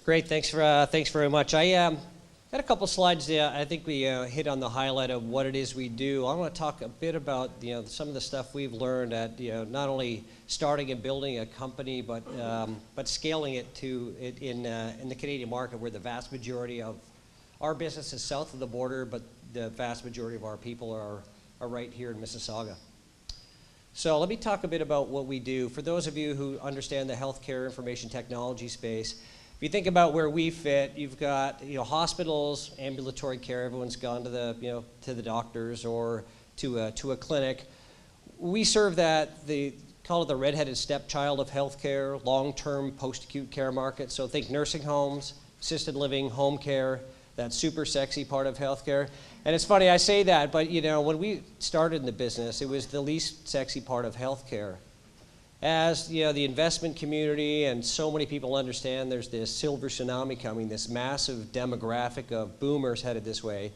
Great, thanks very much. I got a couple slides there. I think we hit on the highlight of what it is we do. I want to talk a bit about some of the stuff we've learned at not only starting and building a company, but scaling it in the Canadian market, where the vast majority of our business is south of the border, but the vast majority of our people are right here in Mississauga. So let me talk a bit about what we do. For those of you who understand the healthcare information technology space, if you think about where we fit, you've got hospitals, ambulatory care. Everyone's gone to the doctors or to a clinic. We serve call it the redheaded stepchild of healthcare, long-term post-acute care market. So think nursing homes, assisted living, home care, that super sexy part of healthcare. And it's funny I say that, but when we started in the business, it was the least sexy part of healthcare. As the investment community and so many people understand there's this silver tsunami coming, this massive demographic of boomers headed this way,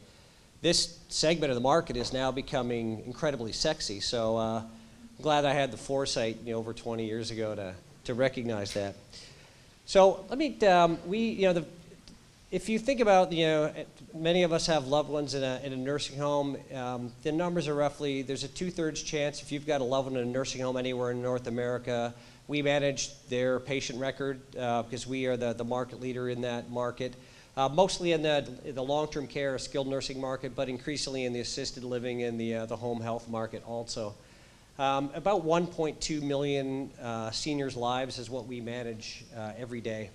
this segment of the market is now becoming incredibly sexy. So I'm glad I had the foresight over 20 years ago to recognize that. So let me, if you think about, many of us have loved ones in a nursing home. The numbers are roughly, there's a 2/3 chance if you've got a loved one in a nursing home anywhere in North America. We manage their patient record because we are the market leader in that market. Mostly in the long-term care, skilled nursing market, but increasingly in the assisted living and the home health market also. About 1.2 million seniors' lives is what we manage every day.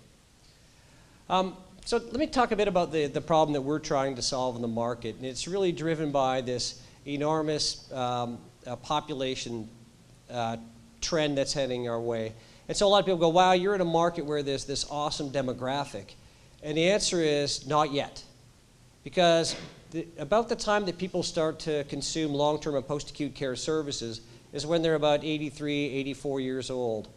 So let me talk a bit about the problem that we're trying to solve in the market. And it's really driven by this enormous population trend that's heading our way. And so a lot of people go, wow, you're in a market where there's this awesome demographic. And the answer is not yet. Because about the time that people start to consume long-term and post-acute care services is when they're about 83, 84 years old.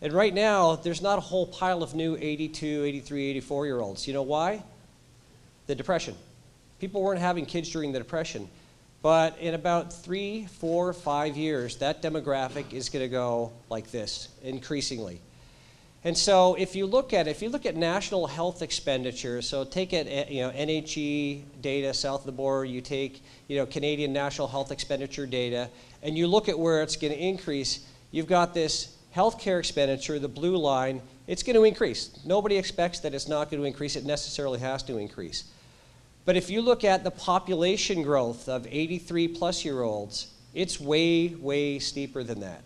And right now, there's not a whole pile of new 82, 83, 84-year-olds. You know why? The Depression. People weren't having kids during the Depression. But in about 3, 4, 5 years, that demographic is going to go like this, increasingly. And so if you look at national health expenditure, so take it, NHE data south of the border, you take, Canadian national health expenditure data, and you look at where it's going to increase, you've got this healthcare expenditure, the blue line, it's going to increase. Nobody expects that it's not going to increase. It necessarily has to increase. But if you look at the population growth of 83-plus-year-olds, it's way, way steeper than that.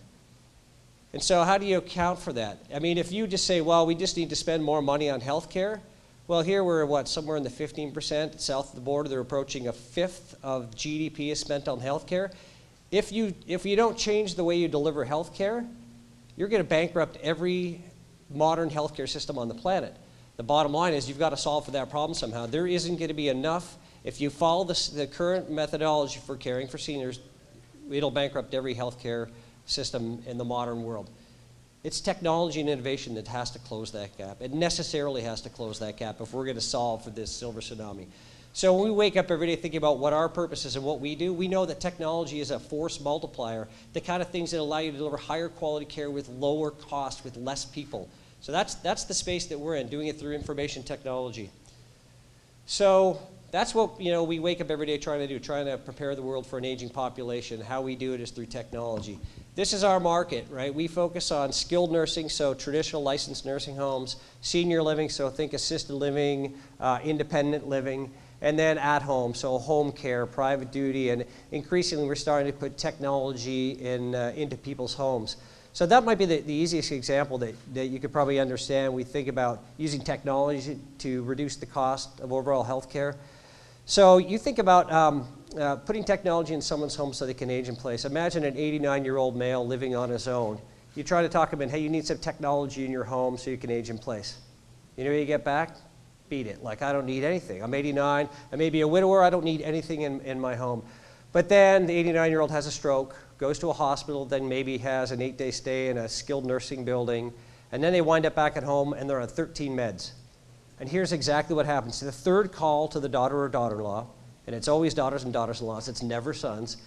And so how do you account for that? I mean, if you just say, well, we just need to spend more money on healthcare, well, here we're somewhere in the 15%. South of the border, they're approaching 1/5 of GDP is spent on healthcare. If you don't change the way you deliver healthcare, you're going to bankrupt every modern healthcare system on the planet. The bottom line is you've got to solve for that problem somehow. There isn't going to be enough. If you follow the current methodology for caring for seniors, it'll bankrupt every healthcare system in the modern world. It's technology and innovation that has to close that gap. It necessarily has to close that gap if we're going to solve for this silver tsunami. So when we wake up every day thinking about what our purpose is and what we do, we know that technology is a force multiplier, the kind of things that allow you to deliver higher quality care with lower cost, with less people. So that's the space that we're in, doing it through information technology. So that's what we wake up every day trying to do, trying to prepare the world for an aging population. How we do it is through technology. This is our market, right? We focus on skilled nursing, so traditional licensed nursing homes, senior living, so think assisted living, independent living, and then at home, so home care, private duty, and increasingly we're starting to put technology into people's homes. So that might be the easiest example that you could probably understand. We think about using technology to reduce the cost of overall health care. So you think about putting technology in someone's home so they can age in place. Imagine an 89-year-old male living on his own. You try to talk him in, hey, you need some technology in your home so you can age in place. You know what you get back? Beat it. Like, I don't need anything. I'm 89. I may be a widower. I don't need anything in my home. But then the 89-year-old has a stroke, goes to a hospital, then maybe has an 8-day stay in a skilled nursing building, and then they wind up back at home and they're on 13 meds. And here's exactly what happens. The third call to the daughter or daughter-in-law, and it's always daughters and daughters-in-laws, it's never sons,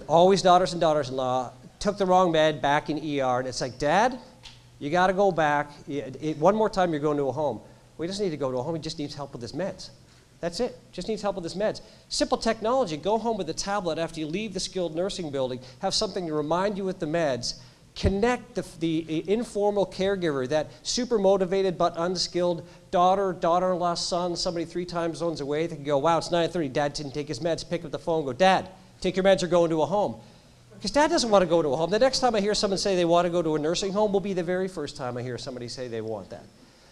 always daughters and daughters-in-law, took the wrong med, back in ER, and it's like, Dad, You got to go back. One more time, you're going to a home. Well, he doesn't need to go to a home. He just needs help with his meds. That's it. Just needs help with his meds. Simple technology. Go home with a tablet after you leave the skilled nursing building. Have something to remind you with the meds. Connect the informal caregiver, that super motivated but unskilled daughter, daughter-in-law, son, somebody 3 time zones away. They can go, wow, it's 9:30. Dad didn't take his meds. Pick up the phone. Go, Dad, take your meds or go into a home. Because Dad doesn't want to go to a home. The next time I hear someone say they want to go to a nursing home will be the very first time I hear somebody say they want that.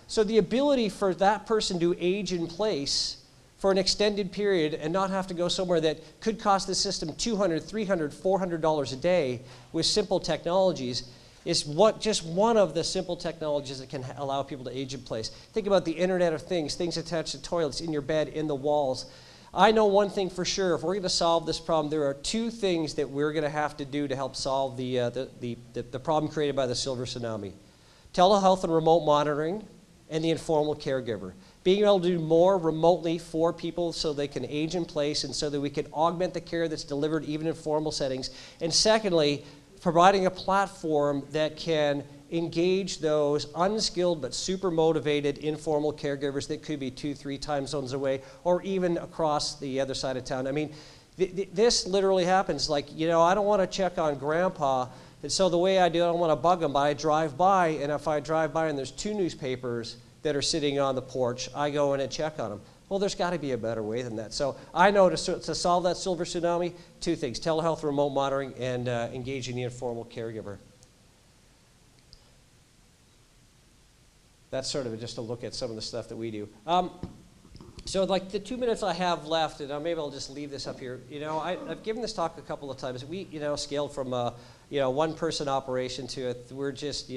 So the ability for that person to age in place for an extended period and not have to go somewhere that could cost the system $200, $300, $400 a day with simple technologies is just one of the simple technologies that can allow people to age in place. Think about the Internet of Things, things attached to toilets, in your bed, in the walls. I know one thing for sure. If we're going to solve this problem, there are 2 things that we're going to have to do to help solve the problem created by the silver tsunami. Telehealth and remote monitoring, and the informal caregiver. Being able to do more remotely for people so they can age in place and so that we can augment the care that's delivered even in formal settings. And secondly, providing a platform that can engage those unskilled but super motivated informal caregivers that could be 2, 3 time zones away or even across the other side of town. I mean, this literally happens. Like, I don't want to check on Grandpa, and so the way I do it, I don't want to bug him, but I drive by, and if I drive by and there's 2 newspapers that are sitting on the porch, I go in and check on them. Well, there's got to be a better way than that. So I know to solve that silver tsunami, 2 things: telehealth, remote monitoring, and engaging the informal caregiver. That's sort of just a look at some of the stuff that we do. So like the 2 minutes I have left, and maybe I'll just leave this up here. I've given this talk a couple of times. We, scaled from a, 1-person operation to we're just,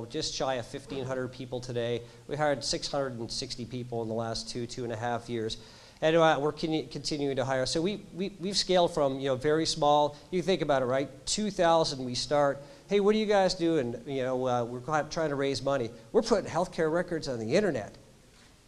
just shy of 1,500 people today. We hired 660 people in the last 2.5 years. And we're continuing to hire. So we've scaled from, very small. You think about it, right? 2,000 we start. Hey, what are you guys doing? We're trying to raise money. We're putting healthcare records on the internet.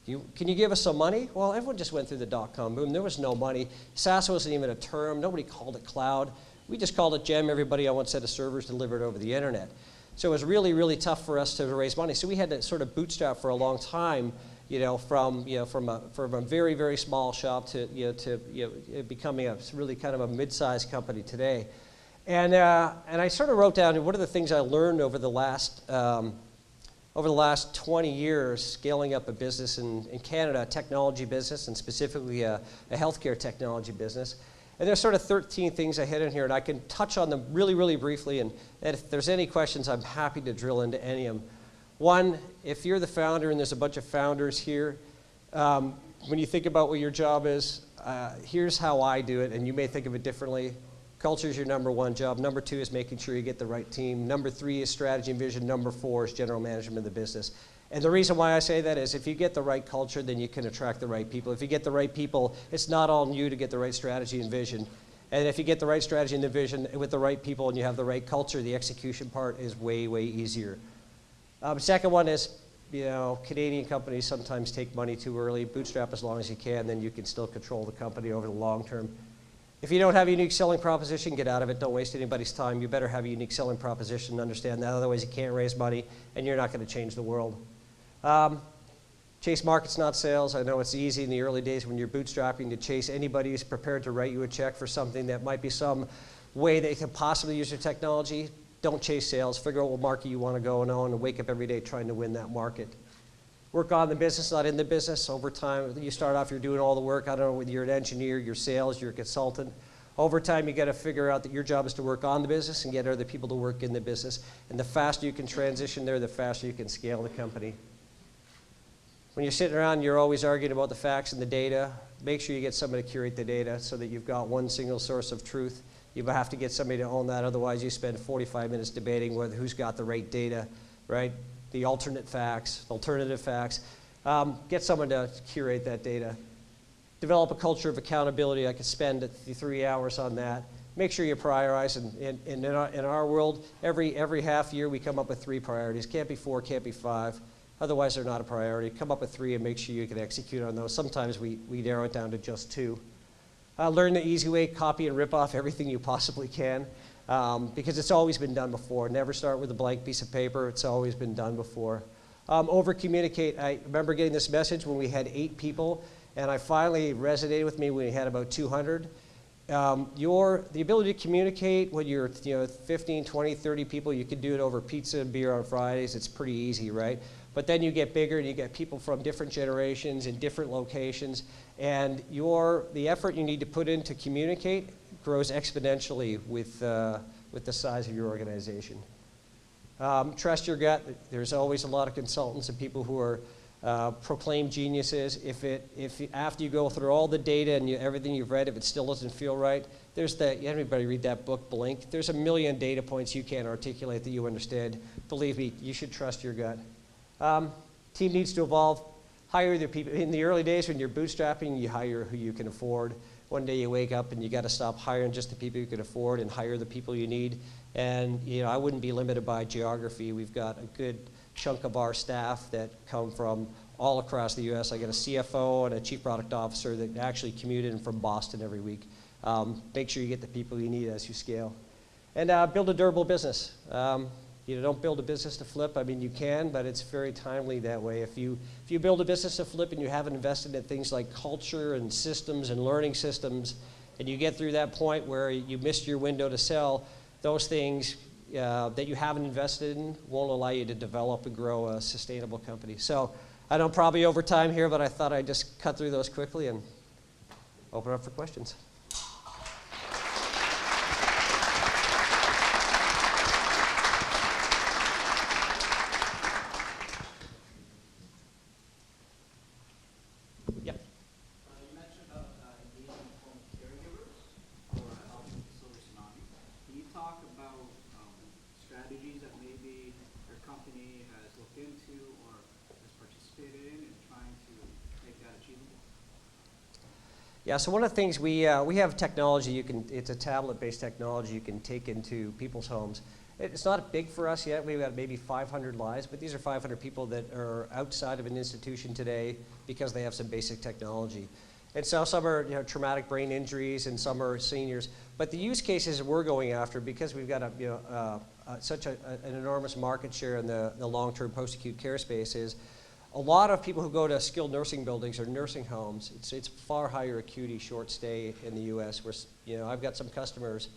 Can you give us some money? Well, everyone just went through the dot-com boom. There was no money. SaaS wasn't even a term. Nobody called it cloud. We just called it gem. Everybody on one set of servers delivered over the internet. So it was really, really tough for us to raise money. So we had to sort of bootstrap for a long time, from a very, very small shop to becoming a really kind of a mid-sized company today. And I sort of wrote down what are the things I learned over the last 20 years scaling up a business in Canada, a technology business, and specifically a healthcare technology business. And there's sort of 13 things I hit in here, and I can touch on them really, really briefly, and if there's any questions, I'm happy to drill into any of them. One, if you're the founder, and there's a bunch of founders here, when you think about what your job is, here's how I do it, and you may think of it differently. Culture is your number 1 job. Number 2 is making sure you get the right team. Number 3 is strategy and vision. Number 4 is general management of the business. And the reason why I say that is if you get the right culture, then you can attract the right people. If you get the right people, it's not on you to get the right strategy and vision. And if you get the right strategy and the vision with the right people and you have the right culture, the execution part is way, way easier. Second one is, Canadian companies sometimes take money too early. Bootstrap as long as you can, then you can still control the company over the long term. If you don't have a unique selling proposition, get out of it. Don't waste anybody's time. You better have a unique selling proposition. Understand that. Otherwise, you can't raise money, and you're not going to change the world. Chase markets, not sales. I know it's easy in the early days when you're bootstrapping to chase anybody who's prepared to write you a check for something that might be some way they can possibly use your technology. Don't chase sales. Figure out what market you want to go and own and wake up every day trying to win that market. Work on the business, not in the business. Over time, you start off, you're doing all the work. I don't know whether you're an engineer, you're sales, you're a consultant. Over time, you got to figure out that your job is to work on the business and get other people to work in the business. And the faster you can transition there, the faster you can scale the company. When you're sitting around, you're always arguing about the facts and the data. Make sure you get somebody to curate the data so that you've got one single source of truth. You have to get somebody to own that. Otherwise, you spend 45 minutes debating who's got the right data, right? The alternate facts, alternative facts. Get someone to curate that data. Develop a culture of accountability. I could spend 3 hours on that. Make sure you prioritize. And in our world, every half year we come up with 3 priorities. Can't be 4, can't be 5. Otherwise, they're not a priority. Come up with 3 and make sure you can execute on those. Sometimes we narrow it down to just 2. Learn the easy way, copy and rip off everything you possibly can. because it's always been done before. Never start with a blank piece of paper. It's always been done before. Over-communicate. I remember getting this message when we had 8 people, and I finally resonated with me when we had about 200. The ability to communicate when you're 15, 20, 30 people, you can do it over pizza and beer on Fridays. It's pretty easy, right? But then you get bigger and you get people from different generations in different locations, and the effort you need to put in to communicate grows exponentially with the size of your organization. Trust your gut. There's always a lot of consultants and people who are proclaimed geniuses. If after you go through all the data and everything you've read, if it still doesn't feel right, everybody read that book, Blink? There's a million data points you can't articulate that you understand. Believe me, you should trust your gut. Team needs to evolve. Hire the people. In the early days when you're bootstrapping, you hire who you can afford. One day you wake up and you got to stop hiring just the people you can afford and hire the people you need. And I wouldn't be limited by geography. We've got a good chunk of our staff that come from all across the U.S. I got a CFO and a chief product officer that actually commute in from Boston every week. Make sure you get the people you need as you scale. And build a durable business. Don't build a business to flip. I mean, you can, but it's very timely that way. If you build a business to flip and you haven't invested in things like culture and systems and learning systems, and you get through that point where you missed your window to sell, those things that you haven't invested in won't allow you to develop and grow a sustainable company. So I know probably over time here, but I thought I'd just cut through those quickly and open up for questions. Yeah, so one of the things we have technology it's a tablet-based technology you can take into people's homes. It's not big for us yet. We've got maybe 500 lives, but these are 500 people that are outside of an institution today because they have some basic technology. And so some are traumatic brain injuries and some are seniors. But the use cases we're going after, because we've got such an enormous market share in the long-term post-acute care space, is a lot of people who go to skilled nursing buildings or nursing homes, it's far higher acuity short stay in the U.S. Where I've got some customers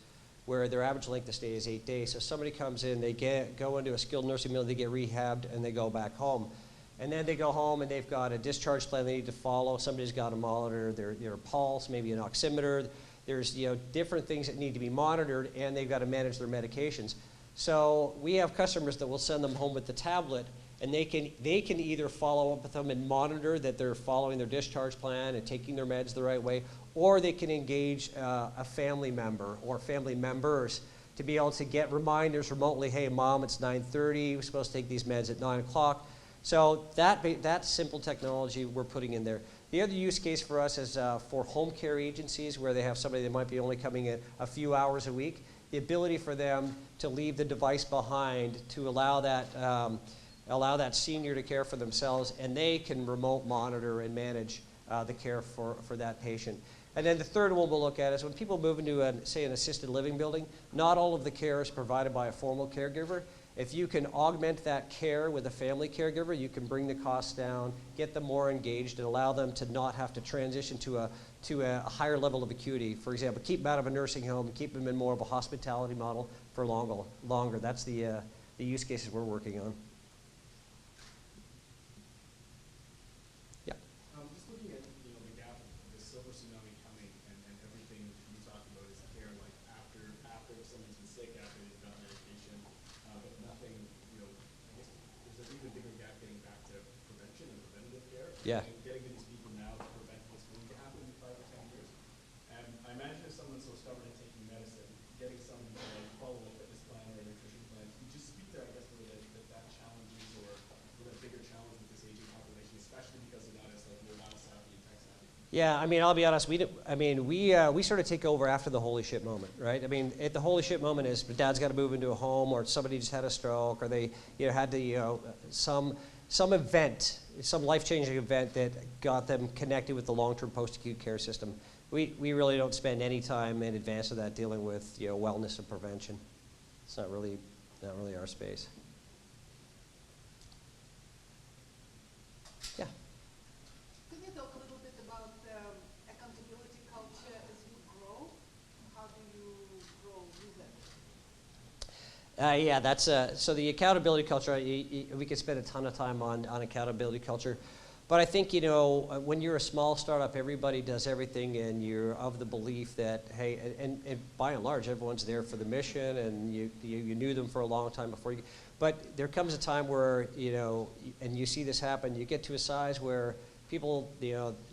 where their average length of stay is 8 days. So somebody comes in, they go into a skilled nursing building, they get rehabbed, and they go back home. And then they go home and they've got a discharge plan they need to follow. Somebody's got to monitor their pulse, maybe an oximeter. There's different things that need to be monitored, and they've got to manage their medications. So we have customers that will send them home with the tablet, and they can either follow up with them and monitor that they're following their discharge plan and taking their meds the right way, or they can engage a family member or family members to be able to get reminders remotely. Hey, Mom, it's 9:30. We're supposed to take these meds at 9 o'clock. So that simple technology we're putting in there. The other use case for us is for home care agencies where they have somebody that might be only coming in a few hours a week. The ability for them to leave the device behind to allow that senior to care for themselves, and they can remote monitor and manage the care for that patient. And then the third one we'll look at is when people move into, say, an assisted living building, not all of the care is provided by a formal caregiver. If you can augment that care with a family caregiver, you can bring the costs down, get them more engaged, and allow them to not have to transition to a higher level of acuity. For example, keep them out of a nursing home and keep them in more of a hospitality model for longer. That's the use cases we're working on. Just looking at the gap of the silver tsunami coming and everything you talked about is care like after someone's been sick, after they've got medication, but nothing, I guess there's an even bigger gap getting back to prevention and preventative care. Yeah. And getting to these people now to prevent what's going to happen in 5 or 10 years. And I imagine if someone's so stubborn in taking medicine, getting someone to follow a fitness plan or a nutrition plan, can you just speak to, I guess, where that challenge is or that bigger challenge with this aging population, especially because they're not as mobile savvy and tech savvy? Yeah, I mean, I'll be honest. We sort of take over after the holy shit moment, right? I mean, the holy shit moment is dad's got to move into a home, or somebody just had a stroke, or they had to some event, some life-changing event that got them connected with the long-term post-acute care system. we really don't spend any time in advance of that dealing with wellness and prevention. It's not really our space. Yeah. Can you talk a little bit about accountability culture as you grow? How do you grow with it? Yeah, that's so the accountability culture. We could spend a ton of time on accountability culture, but I think when you're a small startup, everybody does everything, and you're of the belief that hey, and by and large, everyone's there for the mission, and you knew them for a long time before you. But there comes a time where and you see this happen. You get to a size where people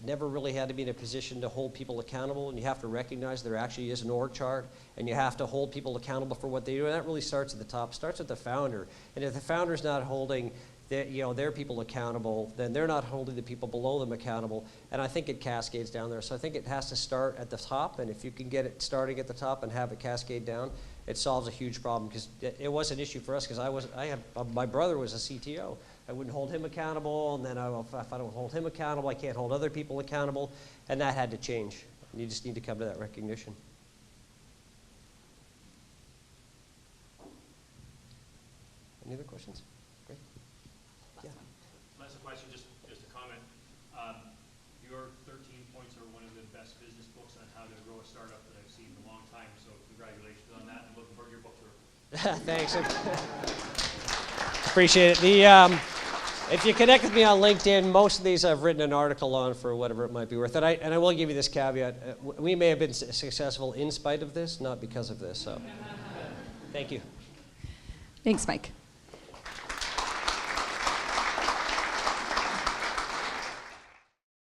never really had to be in a position to hold people accountable, and you have to recognize there actually is an org chart, and you have to hold people accountable for what they do. And that really starts at the top, starts with the founder. And if the founder's not holding their people accountable, then they're not holding the people below them accountable. And I think it cascades down there. So I think it has to start at the top, and if you can get it starting at the top and have it cascade down, it solves a huge problem, because it was an issue for us, because my brother was a CTO. I wouldn't hold him accountable, and then if I don't hold him accountable, I can't hold other people accountable, and that had to change. You just need to come to that recognition. Any other questions? Great. Yeah. Last question, just a comment. Your 13 points are one of the best business books on how to grow a startup that I've seen in a long time, so congratulations on that. I'm looking forward to your book tour. Thanks. Appreciate it. If you connect with me on LinkedIn, most of these I've written an article on for whatever it might be worth. And I will give you this caveat. We may have been successful in spite of this, not because of this. So, thank you. Thanks, Mike.